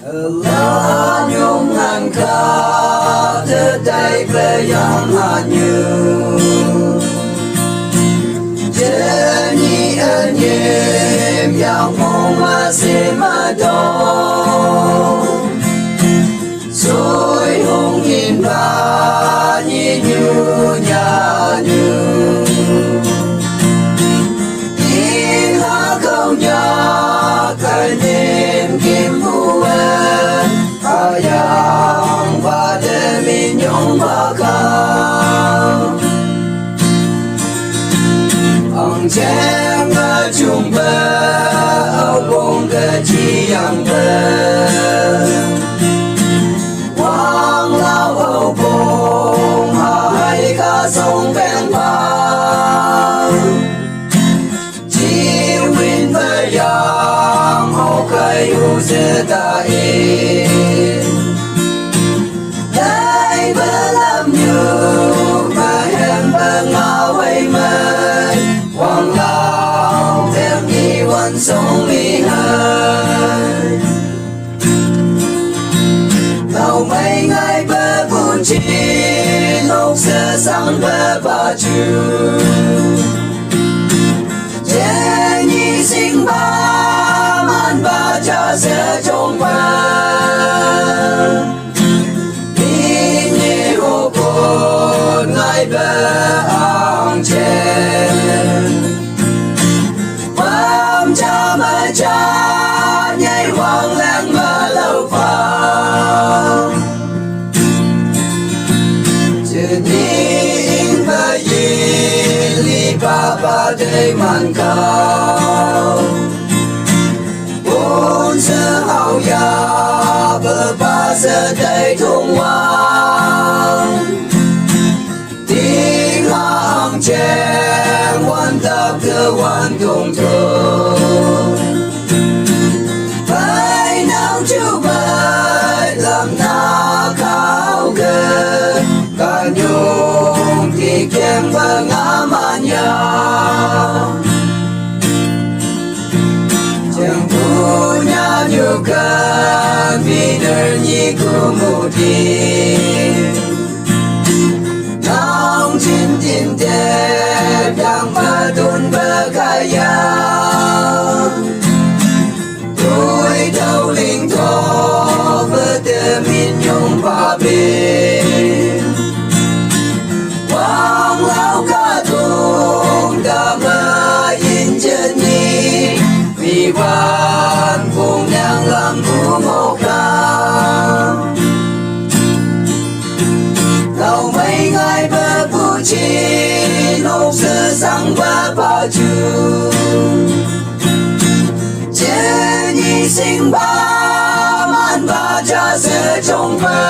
Allah nhung ngàn ca thế tay về yang hạ như chế ni ân nhịp yang mong mà sẽ mà đâu rồi hùng nhìn ba nhị như nhà như tiếng hát câu nhạc cái niềm kim hùa yang và để mình nhung và cao ông chém ở chung bờ ở bông cái chi yang bờ quang lao ở bông hai ca sông ven bờ chỉ win với yang hồ cây u sẽ ta in đây bờ làm như bờ em bờ ngao hay mây quang lao thêm điวันsông mi hơi tàu mấy ngày bờ buồn chi lúc xưa sáng bờ ba chu chế nhi sinh ba man ba cha sẽ trông ba đi nhẹ hồ cồn ngày bờ ang trên bám cha mà cha nhảy hoang lang mà lâu phang chưa đi bờ gì li ba ba đây man cao bốn giờ hậu ya bờ ba giờ đây thung hoang tiếng hàng chèn quan tập cơ quan cùng thường phải nào chú bài làm ta khao cơ cả nhung thì kèm và ngã mà nhau chẳng thu nhà nhiều cần vì đời nhi của một đi nong chín tin đẹp đang mơ tuôn bờ kaya tôi đâu linh thọ bờ tơ min nhung ba bên quang lao ca thùng đã mơ in chân nhi vì van cùng nhang làm của một cao lâu mấy ngày bờ bu chi lúc xưa sáng bờ ba chu chế nhi sinh ba man ba cha sẽ trông bờ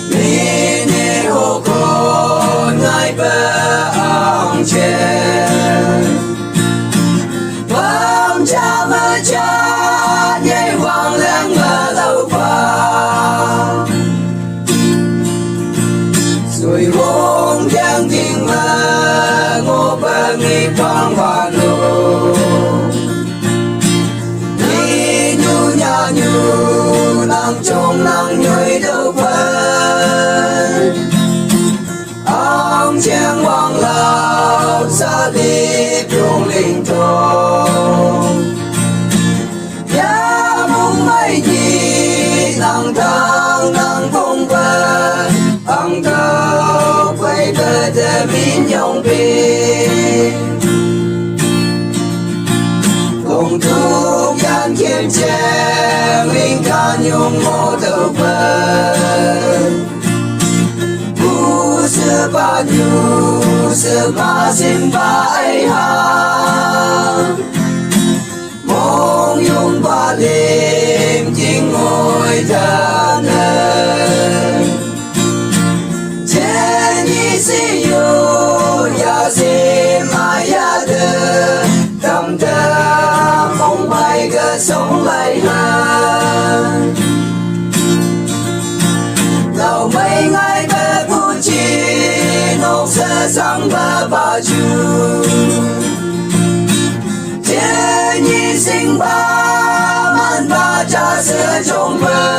mi nê hồ cồn ngày bờ ang trên bám cha mà cha nhảy hoang lang mà lâu phang rồi hôn tiếng tiếng mơ ngô bờ nghi quang hoa lô đi nhu nhà nhu nắng trong nắng nhồi đâu phân ông chàng hoàng lao xa đi trung linh thôn ya mong mấy gì nắng thang nắng phong vân ang cao quay về để min nhung bên cùng thu gian kiếm chèn linh ca nhung mô đầu vân sư ba nhu sư ba xin ba ai ha mong nhung ba đêm chính ngồi thân chế nhi si yu ya si ma ya de tâm ta mong bay cơ sống lại hơn lâu mấy ngày về bu chi lúc sẽ sang bờ ba chu chế nhi sinh ba man xưa trộm vỡ